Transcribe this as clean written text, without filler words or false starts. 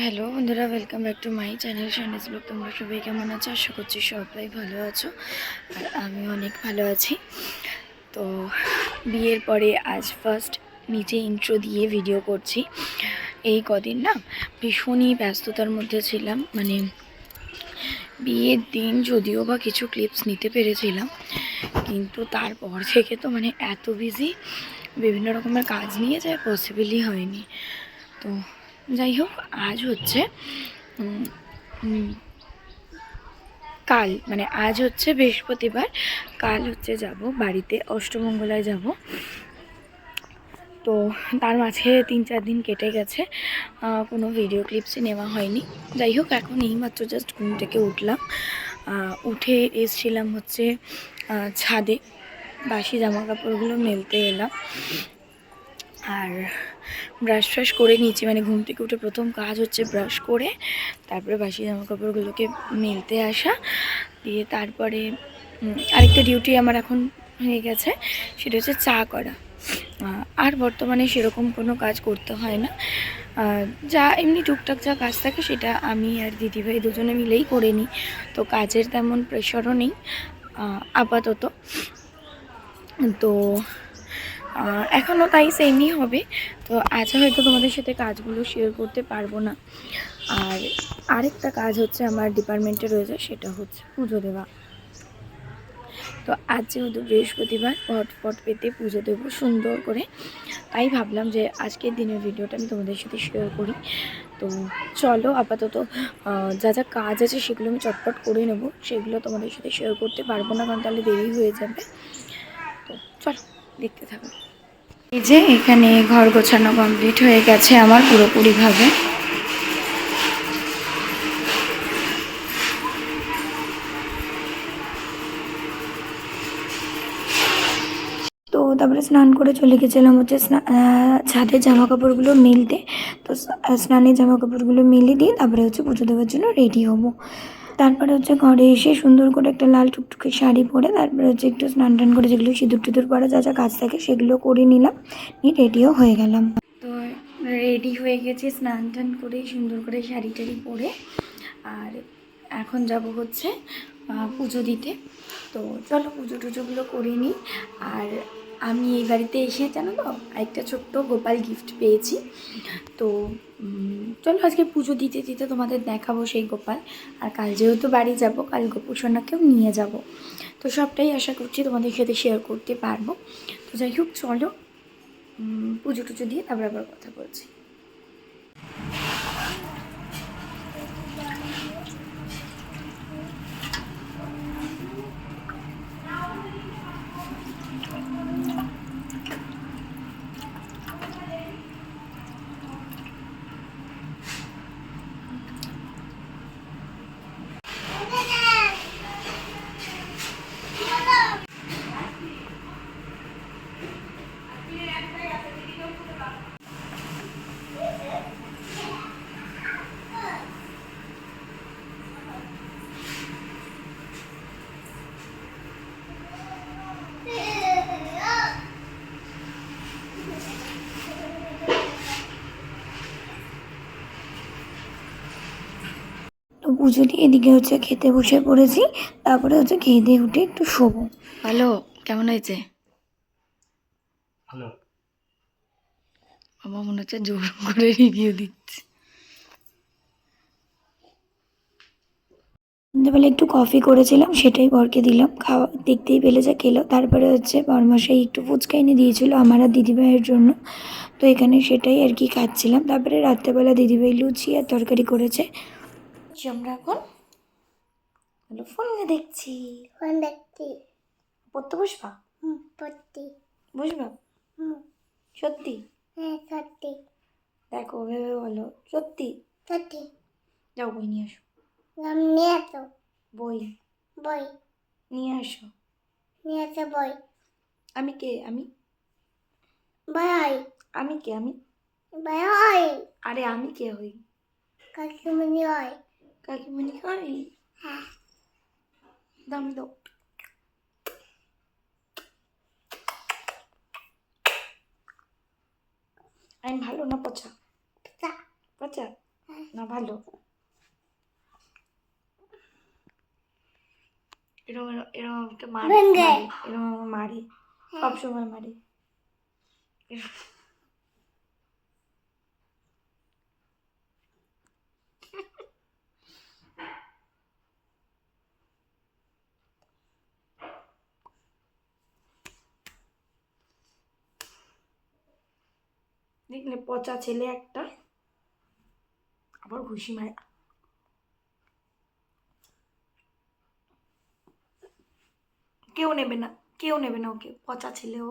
Hello বন্ধুরা, welcome back to my channel Shani's blog. তোমরা সবাই কেমন আছো? আশা করছি সবাই ভালো আছো, আর আমি অনেক ভালো আছি। তো বিয়ের পরে আজ ফার্স্ট নিজে ইন্ট্রো দিয়ে ভিডিও করছি। এই কদিন না ভীষণই ব্যস্ততার মধ্যে ছিলাম, মানে বিয়ের দিন যদিও বা কিছু ক্লিপস নিতে পেরেছিলাম, কিন্তু তারপর থেকে তো মানে এত বিজি, বিভিন্ন রকমের কাজ নিয়ে যায় পসিবলই হয়নি। তো যাই হোক, আজ হচ্ছে কাল, মানে আজ হচ্ছে বৃহস্পতিবার, কাল হচ্ছে যাব বাড়িতে, অষ্টমঙ্গলায় যাব। তো তার মাঝে 3-4 দিন কেটে গেছে, কোনো ভিডিও ক্লিপসই নেওয়া হয়নি। যাই হোক, এখন এইমাত্র জাস্ট ঘুম থেকে উঠলাম। উঠে এসছিলাম হচ্ছে ছাদে, বাসি জামা কাপড়গুলো মেলতে এলাম। আর ব্রাশ ফ্রাশ করে নিয়েছি, মানে ঘুম থেকে উঠে প্রথম কাজ হচ্ছে ব্রাশ করে তারপরে বাসি জামা কাপড়গুলোকে মেলতে আসা। দিয়ে তারপরে আরেকটা ডিউটি আমার এখন হয়ে গেছে, সেটা হচ্ছে চা করা। আর বর্তমানে সেরকম কোনো কাজ করতে হয় না, যা এমনি টুকটাক যা কাজ থাকে সেটা আমি আর দিদিভাই দুজনে মিলেই করে নিই। তো কাজের তেমন প্রেশারও নেই আপাতত। তো এখনও তাই সেমই হবে। তো আজ হয়তো তোমাদের সাথে কাজগুলো শেয়ার করতে পারবো না। আর আরেকটা কাজ হচ্ছে আমার ডিপার্টমেন্টে রয়েছে, সেটা হচ্ছে পুজো দেওয়া। তো আজ যেহেতু বৃহস্পতিবার, পট পেতে পুজো দেবো সুন্দর করে, তাই ভাবলাম যে আজকের দিনের ভিডিওটা আমি তোমাদের সাথে শেয়ার করি। তো চলো, আপাতত যা যা কাজ আছে সেগুলো আমি চটপট করে নেব, সেগুলো তোমাদের সাথে শেয়ার করতে পারবো না, কারণ তাহলে দেরি হয়ে যাবে। তো চলো দেখতে থাকো। এই যে এখানে ঘর গোছানো কমপ্লিট হয়ে গেছে আমার পুরোপুরিভাবে। তো তারপরে স্নান করে চলে গেছিলাম হচ্ছে ছাদের জামা কাপড়গুলো মেলতে। তো স্নানের জামা কাপড়গুলো মেলে দিয়ে তারপরে হচ্ছে পুজো দেওয়ার জন্য রেডি হব। তারপরে হচ্ছে ঘরে এসে সুন্দর করে একটা লাল টুকটুকে শাড়ি পরে তারপরে হচ্ছে একটু স্নান টান করে যেগুলো সিঁদুর টিঁদুর পরা যা যা কাজ থাকে সেগুলো করে নিলাম, নিয়ে রেডিও হয়ে গেলাম। তো রেডি হয়ে গেছি স্নান টান করে, সুন্দর করে শাড়ি টাড়ি পরে। আর এখন যাব হচ্ছে পুজো দিতে। তো চলো পুজো টুজোগুলো করে নিই। আর আমি এই বাড়িতে এসে জানো তো একটা ছোট্ট গোপাল গিফট পেয়েছি। তো চলো আজকে পুজো দিতে দিতে তোমাদের দেখাবো সেই গোপাল। আর কাল যেহেতু বাড়ি যাব, কাল গোপুসোনাকেও নিয়ে যাব। তো সবটাই আশা করছি তোমাদের সাথে শেয়ার করতে পারবো। তো যাই হোক, চলো পুজো টুজো দিয়ে তারপর আবার কথা বলছি। তো পুজো দিয়ে এদিকে হচ্ছে খেতে বসে পড়েছি। তারপরে হচ্ছে খেয়ে দিয়ে উঠে একটু শোবো। ভালো, কেমন হয়েছে? ভালো। বাবা মনে হচ্ছে জোর করে রিভিউ দিচ্ছে। সন্ধ্যেবেলা একটু কফি করেছিলাম, সেটাই বরকে দিলাম, খাওয়া দেখতেই পেলে যা খেলো। তারপরে হচ্ছে বরমশাই একটু ফুচকা এনে দিয়েছিল আমার আর দিদিভাইয়ের জন্য। তো এখানে সেটাই আর কি খাচ্ছিলাম। তারপরে রাত্রেবেলা দিদিভাই লুচি আর তরকারি করেছে। আমরা এখন ফোন দেখছি। ফোন দেখছি। পড়তে বসবা? পড়তে বসবা? সত্যি? হ্যাঁ সত্যি। দেখো ভেবে বলো, সত্যি? সত্যি। যাও বই নিয়ে আসো। নাম নিয়ে আসো। বই বই নিয়ে আসো। নিয়ে আসো বই। আমি কে? আমি বই আমি কে? আমি বই হয়। আরে আমি কে হই? কাকিমণি হয়। কাকিমণি হই? হ্যাঁ। দাম দাও। আমি ভালো না পচা? তা পচা? না ভালো? এরম এরম আমাকে ভেঙ্গে। মারে, এরম আমার মারে, সবসময় মারে। দেখলে পচা ছেলে একটা, আবার ঘুষি মারে। কেউ নেবে না, কেউ নেবে না ওকে, পচা ছেলে ও।